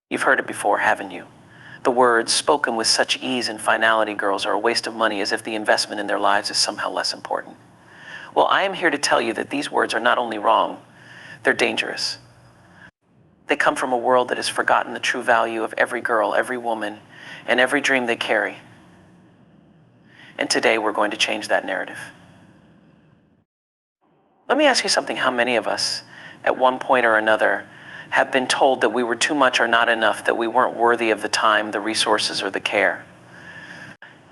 You've heard it before, haven't you? The words, spoken with such ease and finality, girls are a waste of money, as if the investment in their lives is somehow less important. Well, I am here to tell you that these words are not only wrong, they're dangerous. They come from a world that has forgotten the true value of every girl, every woman, and every dream they carry. And today we're going to change that narrative. Let me ask you something. How many of us, at one point or another, have been told that we were too much or not enough, that we weren't worthy of the time, the resources, or the care?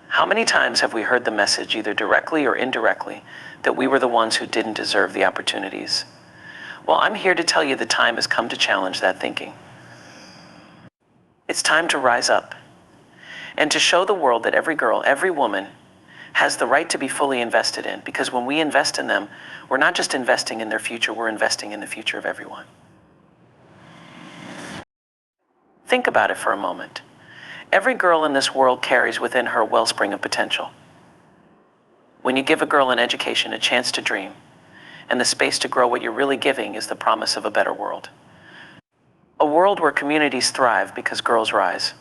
How many times have we heard the message, either directly or indirectly, that we were the ones who didn't deserve the opportunities? Well, I'm here to tell you the time has come to challenge that thinking. It's time to rise up and to show the world that every girl, every woman, has the right to be fully invested in, because when we invest in them, we're not just investing in their future, we're investing in the future of everyone. Think about it for a moment. Every girl in this world carries within her a wellspring of potential. When you give a girl an education, a chance to dream, and the space to grow, what you're really giving is the promise of a better world. A world where communities thrive because girls rise.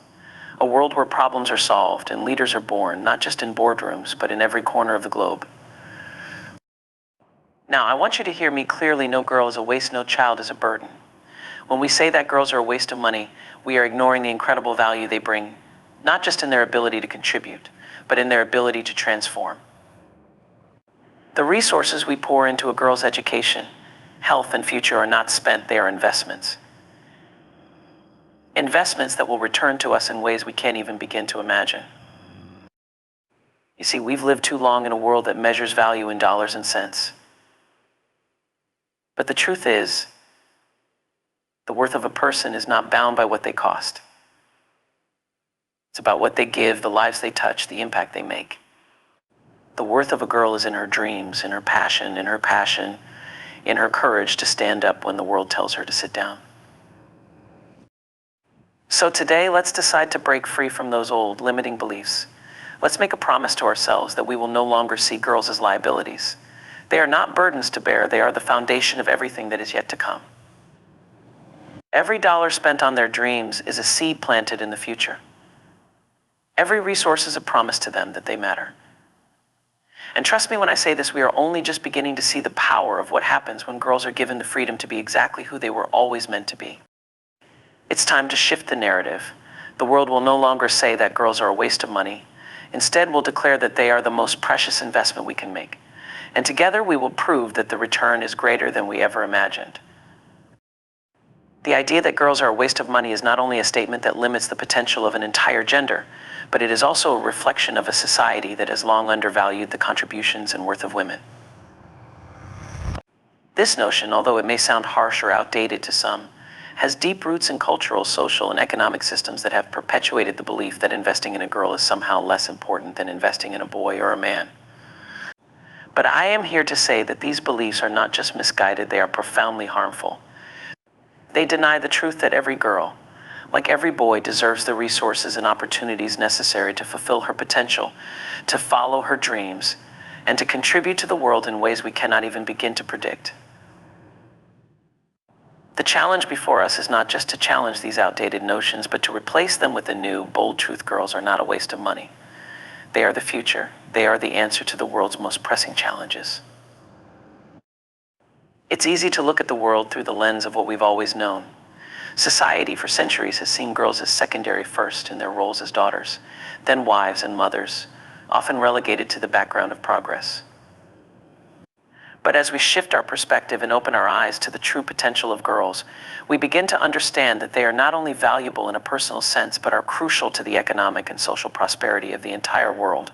A world where problems are solved and leaders are born, not just in boardrooms, but in every corner of the globe. Now, I want you to hear me clearly. No girl is a waste, no child is a burden. When we say that girls are a waste of money, we are ignoring the incredible value they bring, not just in their ability to contribute, but in their ability to transform. The resources we pour into a girl's education, health, and future are not spent, they are investments. Investments that will return to us in ways we can't even begin to imagine. You see, we've lived too long in a world that measures value in dollars and cents. But the truth is, the worth of a person is not bound by what they cost. It's about what they give, the lives they touch, the impact they make. The worth of a girl is in her dreams, in her passion, in her courage to stand up when the world tells her to sit down. So today, let's decide to break free from those old limiting beliefs. Let's make a promise to ourselves that we will no longer see girls as liabilities. They are not burdens to bear. They are the foundation of everything that is yet to come. Every dollar spent on their dreams is a seed planted in the future. Every resource is a promise to them that they matter. And trust me when I say this, we are only just beginning to see the power of what happens when girls are given the freedom to be exactly who they were always meant to be. It's time to shift the narrative. The world will no longer say that girls are a waste of money. Instead, we'll declare that they are the most precious investment we can make. And together we will prove that the return is greater than we ever imagined. The idea that girls are a waste of money is not only a statement that limits the potential of an entire gender, but it is also a reflection of a society that has long undervalued the contributions and worth of women. This notion, although it may sound harsh or outdated to some, has deep roots in cultural, social, and economic systems that have perpetuated the belief that investing in a girl is somehow less important than investing in a boy or a man. But I am here to say that these beliefs are not just misguided, they are profoundly harmful. They deny the truth that every girl, like every boy, deserves the resources and opportunities necessary to fulfill her potential, to follow her dreams, and to contribute to the world in ways we cannot even begin to predict. The challenge before us is not just to challenge these outdated notions, but to replace them with a new, bold truth. Girls are not a waste of money. They are the future. They are the answer to the world's most pressing challenges. It's easy to look at the world through the lens of what we've always known. Society for centuries has seen girls as secondary first in their roles as daughters, then wives and mothers, often relegated to the background of progress. But as we shift our perspective and open our eyes to the true potential of girls, we begin to understand that they are not only valuable in a personal sense, but are crucial to the economic and social prosperity of the entire world.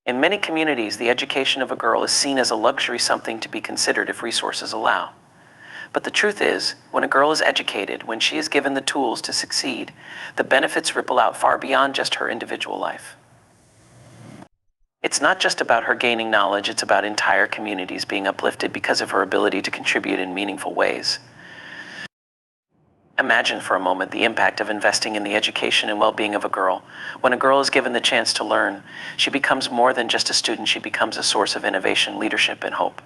In many communities, the education of a girl is seen as a luxury, something to be considered if resources allow. But the truth is, when a girl is educated, when she is given the tools to succeed, the benefits ripple out far beyond just her individual life. It's not just about her gaining knowledge, it's about entire communities being uplifted because of her ability to contribute in meaningful ways. Imagine for a moment the impact of investing in the education and well-being of a girl. When a girl is given the chance to learn, she becomes more than just a student, she becomes a source of innovation, leadership, and hope.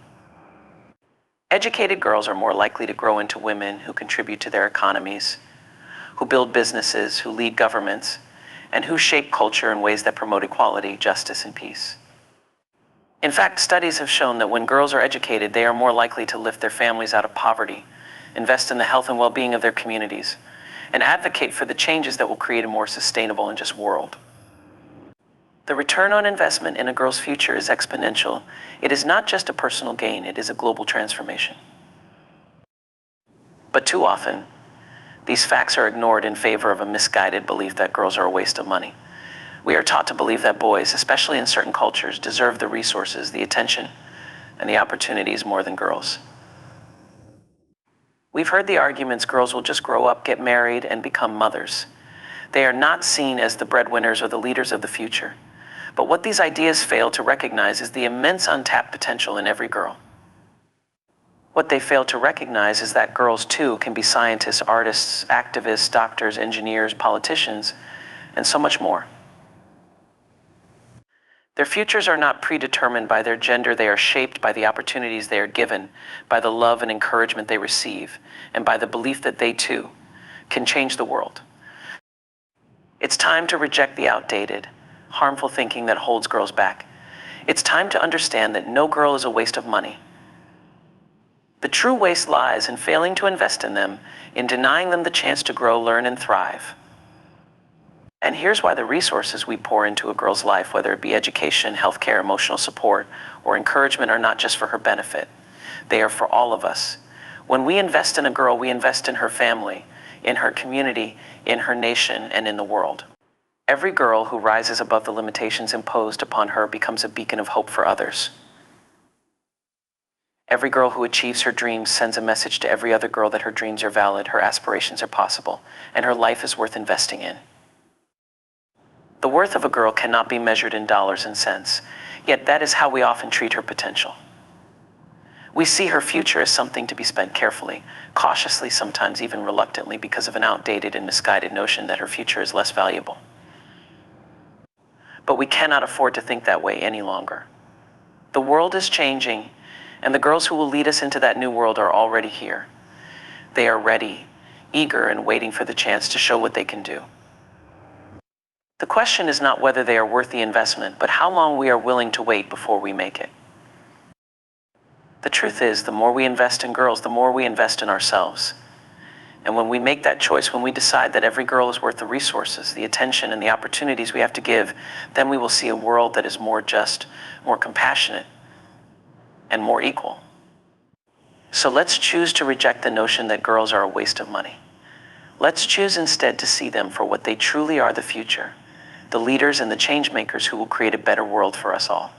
Educated girls are more likely to grow into women who contribute to their economies, who build businesses, who lead governments, and who shape culture in ways that promote equality, justice, and peace. In fact, studies have shown that when girls are educated, they are more likely to lift their families out of poverty, invest in the health and well-being of their communities, and advocate for the changes that will create a more sustainable and just world. The return on investment in a girl's future is exponential. It is not just a personal gain, it is a global transformation. But too often, these facts are ignored in favor of a misguided belief that girls are a waste of money. We are taught to believe that boys, especially in certain cultures, deserve the resources, the attention, and the opportunities more than girls. We've heard the arguments girls will just grow up, get married, and become mothers. They are not seen as the breadwinners or the leaders of the future. But what these ideas fail to recognize is the immense untapped potential in every girl. What they fail to recognize is that girls too can be scientists, artists, activists, doctors, engineers, politicians, and so much more. Their futures are not predetermined by their gender. They are shaped by the opportunities they are given, by the love and encouragement they receive, and by the belief that they too can change the world. It's time to reject the outdated, harmful thinking that holds girls back. It's time to understand that no girl is a waste of money. The true waste lies in failing to invest in them, in denying them the chance to grow, learn, and thrive. And here's why the resources we pour into a girl's life, whether it be education, healthcare, emotional support, or encouragement, are not just for her benefit. They are for all of us. When we invest in a girl, we invest in her family, in her community, in her nation, and in the world. Every girl who rises above the limitations imposed upon her becomes a beacon of hope for others. Every girl who achieves her dreams sends a message to every other girl that her dreams are valid, her aspirations are possible, and her life is worth investing in. The worth of a girl cannot be measured in dollars and cents, yet that is how we often treat her potential. We see her future as something to be spent carefully, cautiously, sometimes even reluctantly, because of an outdated and misguided notion that her future is less valuable. But we cannot afford to think that way any longer. The world is changing, and the girls who will lead us into that new world are already here. They are ready, eager, and waiting for the chance to show what they can do. The question is not whether they are worth the investment, but how long we are willing to wait before we make it. The truth is, the more we invest in girls, the more we invest in ourselves. And when we make that choice, when we decide that every girl is worth the resources, the attention, and the opportunities we have to give, then we will see a world that is more just, more compassionate, and more equal. So let's choose to reject the notion that girls are a waste of money. Let's choose instead to see them for what they truly are: the future, the leaders and the change makers who will create a better world for us all.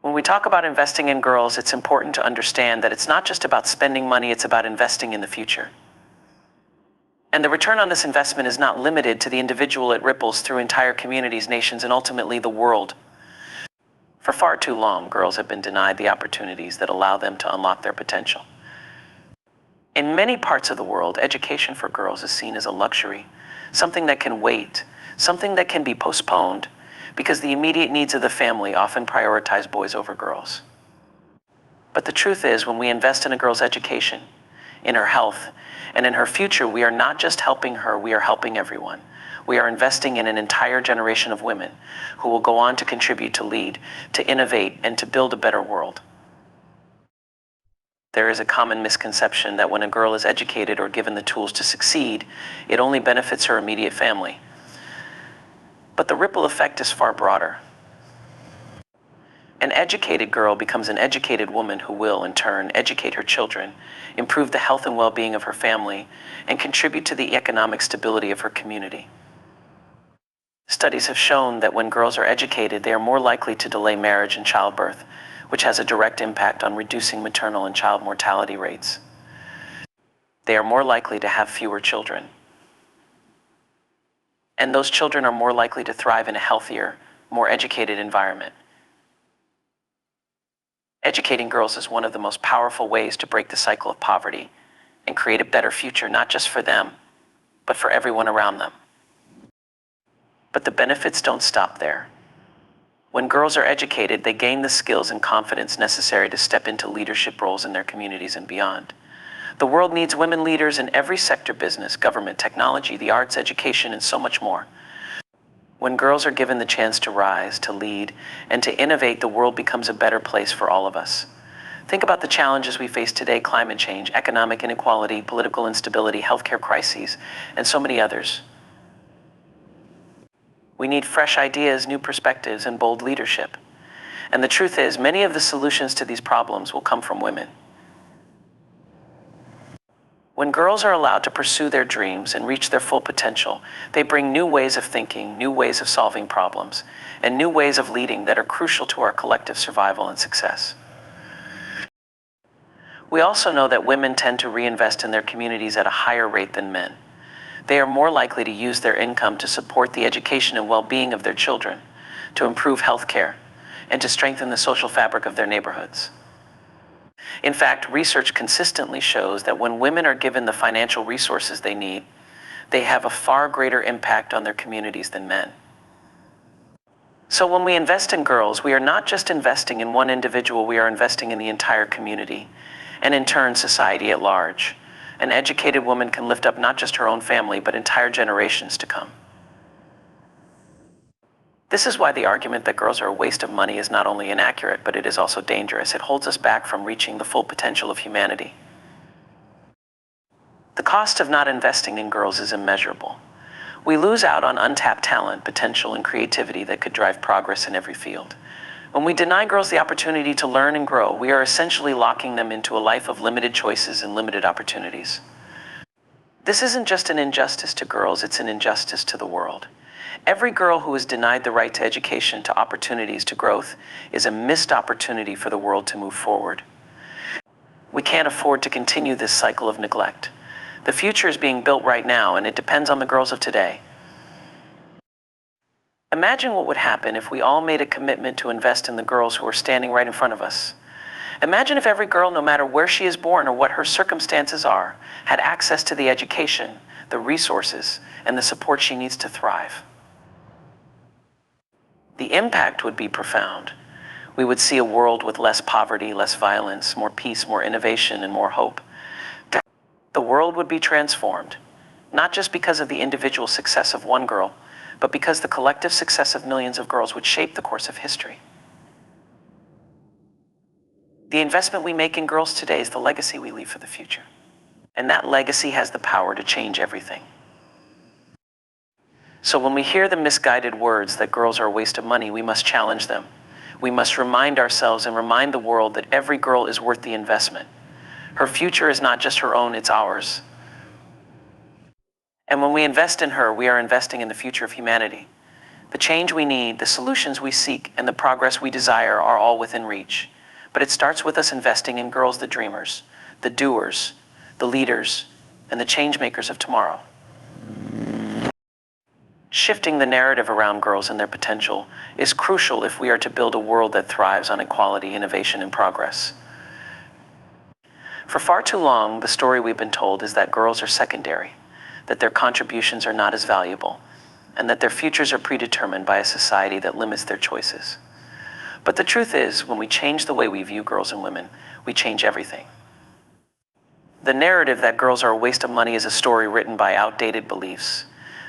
When we talk about investing in girls, it's important to understand that it's not just about spending money, it's about investing in the future. And the return on this investment is not limited to the individual. It ripples through entire communities, nations, and ultimately the world. For far too long, girls have been denied the opportunities that allow them to unlock their potential. In many parts of the world, education for girls is seen as a luxury, something that can wait, something that can be postponed, because the immediate needs of the family often prioritize boys over girls. But the truth is, when we invest in a girl's education, in her health, and in her future, we are not just helping her, we are helping everyone. We are investing in an entire generation of women who will go on to contribute, to lead, to innovate, and to build a better world. There is a common misconception that when a girl is educated or given the tools to succeed, it only benefits her immediate family. But the ripple effect is far broader. An educated girl becomes an educated woman who will, in turn, educate her children, improve the health and well-being of her family, and contribute to the economic stability of her community. Studies have shown that when girls are educated, they are more likely to delay marriage and childbirth, which has a direct impact on reducing maternal and child mortality rates. They are more likely to have fewer children. And those children are more likely to thrive in a healthier, more educated environment. Educating girls is one of the most powerful ways to break the cycle of poverty and create a better future, not just for them, but for everyone around them. But the benefits don't stop there. When girls are educated, they gain the skills and confidence necessary to step into leadership roles in their communities and beyond. The world needs women leaders in every sector: business, government, technology, the arts, education, and so much more. When girls are given the chance to rise, to lead, and to innovate, the world becomes a better place for all of us. Think about the challenges we face today: climate change, economic inequality, political instability, healthcare crises, and so many others. We need fresh ideas, new perspectives, and bold leadership. And the truth is, many of the solutions to these problems will come from women. When girls are allowed to pursue their dreams and reach their full potential, they bring new ways of thinking, new ways of solving problems, and new ways of leading that are crucial to our collective survival and success. We also know that women tend to reinvest in their communities at a higher rate than men. They are more likely to use their income to support the education and well-being of their children, to improve health care, and to strengthen the social fabric of their neighborhoods. In fact, research consistently shows that when women are given the financial resources they need, they have a far greater impact on their communities than men. So when we invest in girls, we are not just investing in one individual, we are investing in the entire community, and in turn, society at large. An educated woman can lift up not just her own family, but entire generations to come. This is why the argument that girls are a waste of money is not only inaccurate, but it is also dangerous. It holds us back from reaching the full potential of humanity. The cost of not investing in girls is immeasurable. We lose out on untapped talent, potential, and creativity that could drive progress in every field. When we deny girls the opportunity to learn and grow, we are essentially locking them into a life of limited choices and limited opportunities. This isn't just an injustice to girls, it's an injustice to the world. Every girl who is denied the right to education, to opportunities, to growth, is a missed opportunity for the world to move forward. We can't afford to continue this cycle of neglect. The future is being built right now, and it depends on the girls of today. Imagine what would happen if we all made a commitment to invest in the girls who are standing right in front of us. Imagine if every girl, no matter where she is born or what her circumstances are, had access to the education, the resources, and the support she needs to thrive. The impact would be profound. We would see a world with less poverty, less violence, more peace, more innovation, and more hope. The world would be transformed, not just because of the individual success of one girl, but because the collective success of millions of girls would shape the course of history. The investment we make in girls today is the legacy we leave for the future. And that legacy has the power to change everything. So when we hear the misguided words that girls are a waste of money, we must challenge them. We must remind ourselves and remind the world that every girl is worth the investment. Her future is not just her own, it's ours. And when we invest in her, we are investing in the future of humanity. The change we need, the solutions we seek, and the progress we desire are all within reach. But it starts with us investing in girls, the dreamers, the doers, the leaders, and the change makers of tomorrow. Shifting the narrative around girls and their potential is crucial if we are to build a world that thrives on equality, innovation, and progress. For far too long, the story we've been told is that girls are secondary, that their contributions are not as valuable, and that their futures are predetermined by a society that limits their choices. But the truth is, when we change the way we view girls and women, we change everything. The narrative that girls are a waste of money is a story written by outdated beliefs,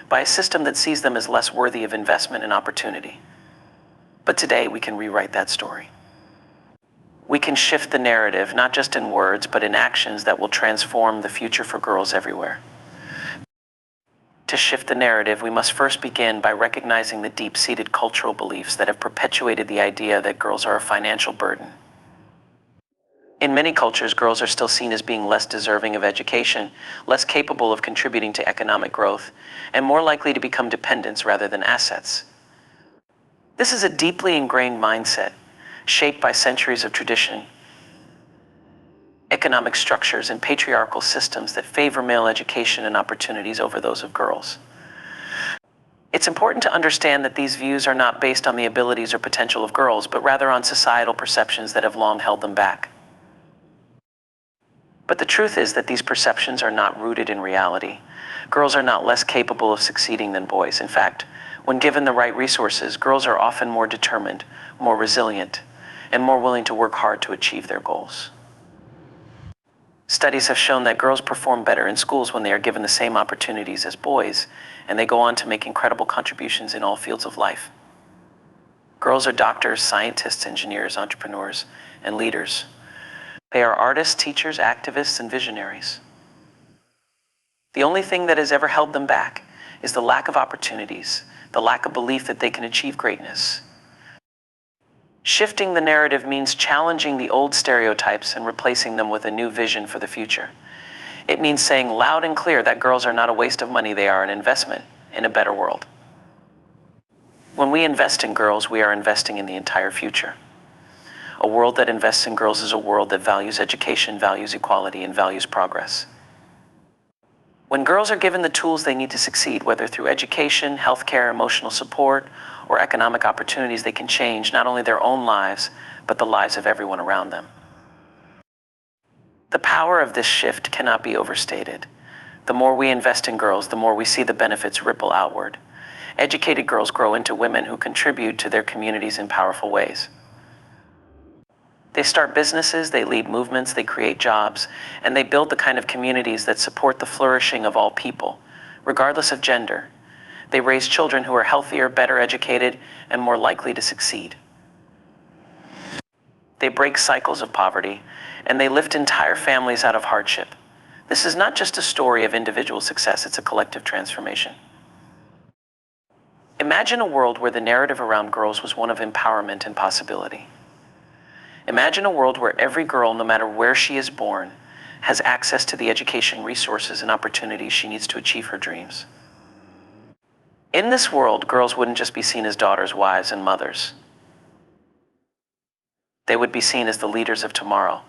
by a system that sees them as less worthy of investment and opportunity. But today, we can rewrite that story. We can shift the narrative, not just in words, but in actions that will transform the future for girls everywhere. To shift the narrative, we must first begin by recognizing the deep-seated cultural beliefs that have perpetuated the idea that girls are a financial burden. In many cultures, girls are still seen as being less deserving of education, less capable of contributing to economic growth, and more likely to become dependents rather than assets. This is a deeply ingrained mindset, shaped by centuries of tradition, economic structures, and patriarchal systems that favor male education and opportunities over those of girls. It's important to understand that these views are not based on the abilities or potential of girls, but rather on societal perceptions that have long held them back. But the truth is that these perceptions are not rooted in reality. Girls are not less capable of succeeding than boys. In fact, when given the right resources, girls are often more determined, more resilient, and more willing to work hard to achieve their goals. Studies have shown that girls perform better in schools when they are given the same opportunities as boys, and they go on to make incredible contributions in all fields of life. Girls are doctors, scientists, engineers, entrepreneurs, and leaders. They are artists, teachers, activists, and visionaries. The only thing that has ever held them back is the lack of opportunities, the lack of belief that they can achieve greatness. Shifting the narrative means challenging the old stereotypes and replacing them with a new vision for the future. It means saying loud and clear that girls are not a waste of money, they are an investment in a better world. When we invest in girls, we are investing in the entire future. A world that invests in girls is a world that values education, values equality, and values progress. When girls are given the tools they need to succeed, whether through education, healthcare, emotional support, or economic opportunities, they can change not only their own lives, but the lives of everyone around them. The power of this shift cannot be overstated. The more we invest in girls, the more we see the benefits ripple outward. Educated girls grow into women who contribute to their communities in powerful ways. They start businesses, they lead movements, they create jobs, and they build the kind of communities that support the flourishing of all people, regardless of gender. They raise children who are healthier, better educated, and more likely to succeed. They break cycles of poverty, and they lift entire families out of hardship. This is not just a story of individual success, it's a collective transformation. Imagine a world where the narrative around girls was one of empowerment and possibility. Imagine a world where every girl, no matter where she is born, has access to the education, resources, and opportunities she needs to achieve her dreams. In this world, girls wouldn't just be seen as daughters, wives, and mothers. They would be seen as the leaders of tomorrow,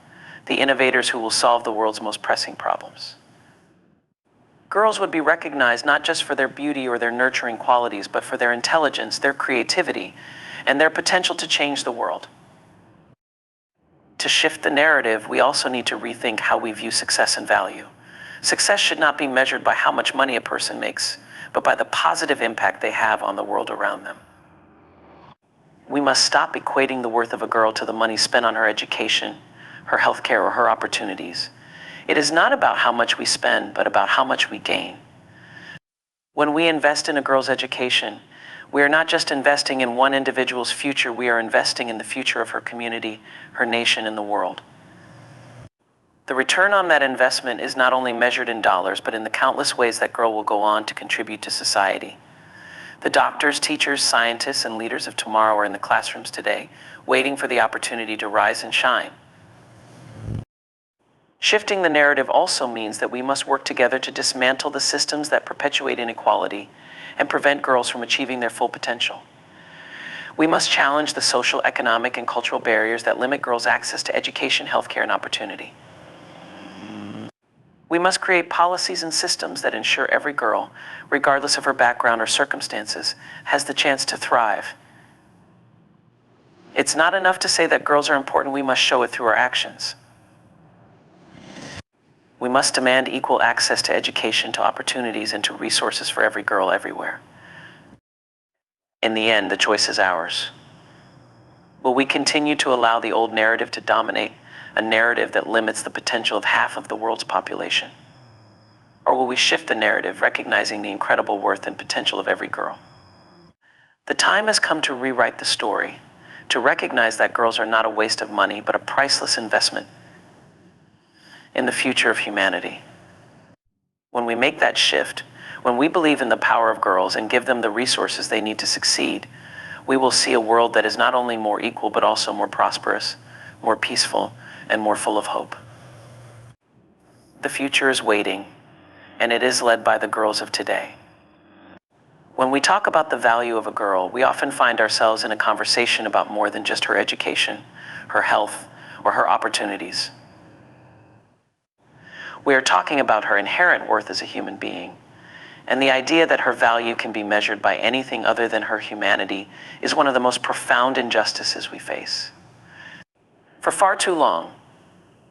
the innovators who will solve the world's most pressing problems. Girls would be recognized not just for their beauty or their nurturing qualities, but for their intelligence, their creativity, and their potential to change the world. To shift the narrative, we also need to rethink how we view success and value. Success should not be measured by how much money a person makes, but by the positive impact they have on the world around them. We must stop equating the worth of a girl to the money spent on her education, her healthcare, or her opportunities. It is not about how much we spend, but about how much we gain. When we invest in a girl's education, we are not just investing in one individual's future, we are investing in the future of her community, her nation, and the world. The return on that investment is not only measured in dollars, but in the countless ways that girl will go on to contribute to society. The doctors, teachers, scientists, and leaders of tomorrow are in the classrooms today, waiting for the opportunity to rise and shine. Shifting the narrative also means that we must work together to dismantle the systems that perpetuate inequality and prevent girls from achieving their full potential. We must challenge the social, economic, and cultural barriers that limit girls' access to education, healthcare, and opportunity. We must create policies and systems that ensure every girl, regardless of her background or circumstances, has the chance to thrive. It's not enough to say that girls are important, we must show it through our actions. We must demand equal access to education, to opportunities, and to resources for every girl everywhere. In the end, the choice is ours. Will we continue to allow the old narrative to dominate, a narrative that limits the potential of half of the world's population? Or will we shift the narrative, recognizing the incredible worth and potential of every girl? The time has come to rewrite the story, to recognize that girls are not a waste of money, but a priceless investment in the future of humanity. When we make that shift, when we believe in the power of girls and give them the resources they need to succeed, we will see a world that is not only more equal, but also more prosperous, more peaceful, and more full of hope. The future is waiting, and it is led by the girls of today. When we talk about the value of a girl, we often find ourselves in a conversation about more than just her education, her health, or her opportunities. We are talking about her inherent worth as a human being, and the idea that her value can be measured by anything other than her humanity is one of the most profound injustices we face. For far too long,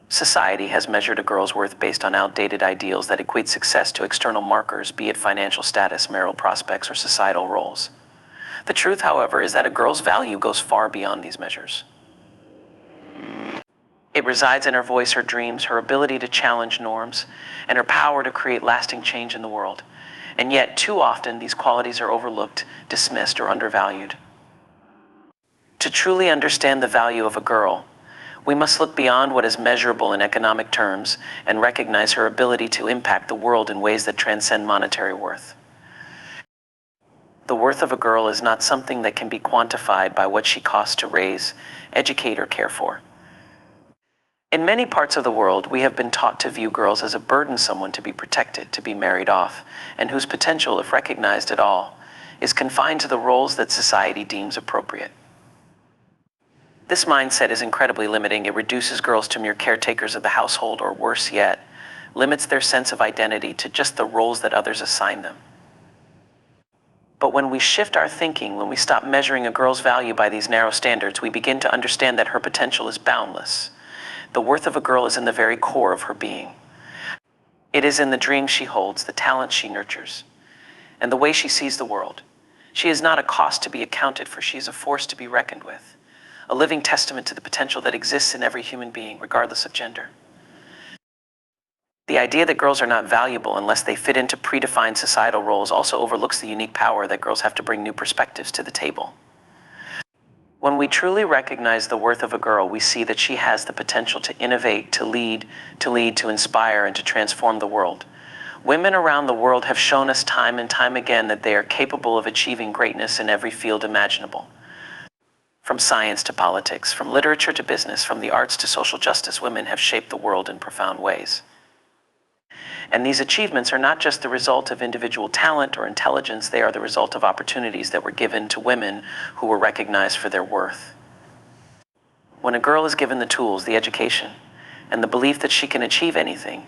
society has measured a girl's worth based on outdated ideals that equate success to external markers, be it financial status, marital prospects, or societal roles. The truth, however, is that a girl's value goes far beyond these measures. It resides in her voice, her dreams, her ability to challenge norms, and her power to create lasting change in the world. And yet, too often, these qualities are overlooked, dismissed, or undervalued. To truly understand the value of a girl, we must look beyond what is measurable in economic terms and recognize her ability to impact the world in ways that transcend monetary worth. The worth of a girl is not something that can be quantified by what she costs to raise, educate, or care for. In many parts of the world, we have been taught to view girls as a burdensome to be protected, to be married off, and whose potential, if recognized at all, is confined to the roles that society deems appropriate. This mindset is incredibly limiting. It reduces girls to mere caretakers of the household, or worse yet, limits their sense of identity to just the roles that others assign them. But when we shift our thinking, when we stop measuring a girl's value by these narrow standards, we begin to understand that her potential is boundless. The worth of a girl is in the very core of her being. It is in the dreams she holds, the talent she nurtures, and the way she sees the world. She is not a cost to be accounted for. She is a force to be reckoned with, a living testament to the potential that exists in every human being, regardless of gender. The idea that girls are not valuable unless they fit into predefined societal roles also overlooks the unique power that girls have to bring new perspectives to the table. When we truly recognize the worth of a girl, we see that she has the potential to innovate, to lead, to inspire, and to transform the world. Women around the world have shown us time and time again that they are capable of achieving greatness in every field imaginable. From science to politics, from literature to business, from the arts to social justice, women have shaped the world in profound ways. And these achievements are not just the result of individual talent or intelligence, they are the result of opportunities that were given to women who were recognized for their worth. When a girl is given the tools, the education, and the belief that she can achieve anything,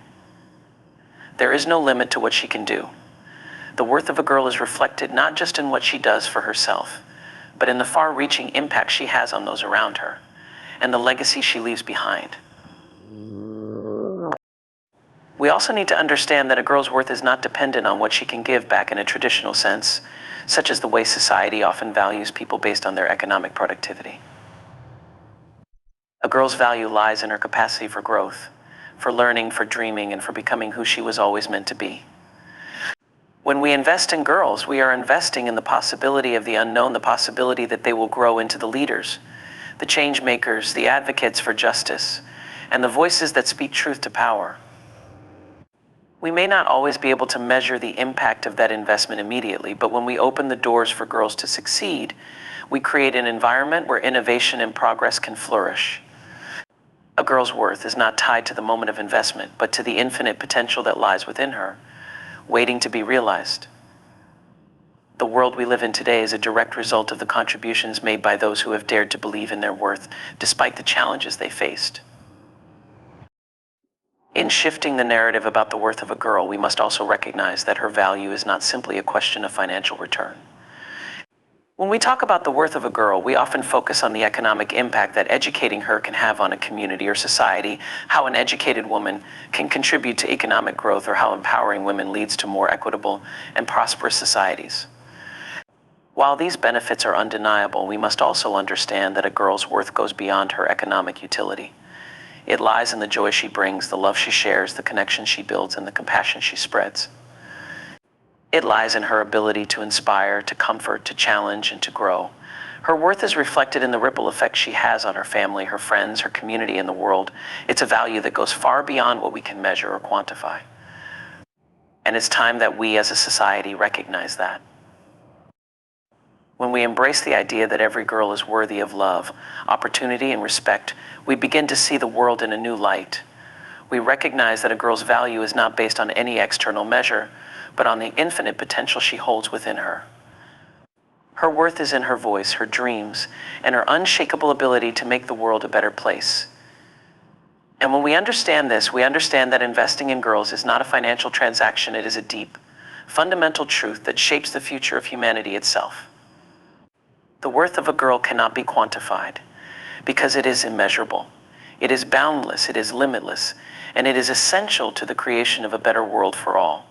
there is no limit to what she can do. The worth of a girl is reflected not just in what she does for herself, but in the far-reaching impact she has on those around her, and the legacy she leaves behind. We also need to understand that a girl's worth is not dependent on what she can give back in a traditional sense, such as the way society often values people based on their economic productivity. A girl's value lies in her capacity for growth, for learning, for dreaming, and for becoming who she was always meant to be. When we invest in girls, we are investing in the possibility of the unknown, the possibility that they will grow into the leaders, the change makers, the advocates for justice, and the voices that speak truth to power. We may not always be able to measure the impact of that investment immediately, but when we open the doors for girls to succeed, we create an environment where innovation and progress can flourish. A girl's worth is not tied to the moment of investment, but to the infinite potential that lies within her, waiting to be realized. The world we live in today is a direct result of the contributions made by those who have dared to believe in their worth, despite the challenges they faced. In shifting the narrative about the worth of a girl, we must also recognize that her value is not simply a question of financial return. When we talk about the worth of a girl, we often focus on the economic impact that educating her can have on a community or society, how an educated woman can contribute to economic growth, or how empowering women leads to more equitable and prosperous societies. While these benefits are undeniable, we must also understand that a girl's worth goes beyond her economic utility. It lies in the joy she brings, the love she shares, the connection she builds, and the compassion she spreads. It lies in her ability to inspire, to comfort, to challenge, and to grow. Her worth is reflected in the ripple effect she has on her family, her friends, her community, and the world. It's a value that goes far beyond what we can measure or quantify. And it's time that we as a society recognize that. When we embrace the idea that every girl is worthy of love, opportunity, and respect, we begin to see the world in a new light. We recognize that a girl's value is not based on any external measure, but on the infinite potential she holds within her. Her worth is in her voice, her dreams, and her unshakable ability to make the world a better place. And when we understand this, we understand that investing in girls is not a financial transaction, it is a deep, fundamental truth that shapes the future of humanity itself. The worth of a girl cannot be quantified because it is immeasurable. It is boundless, it is limitless, and it is essential to the creation of a better world for all.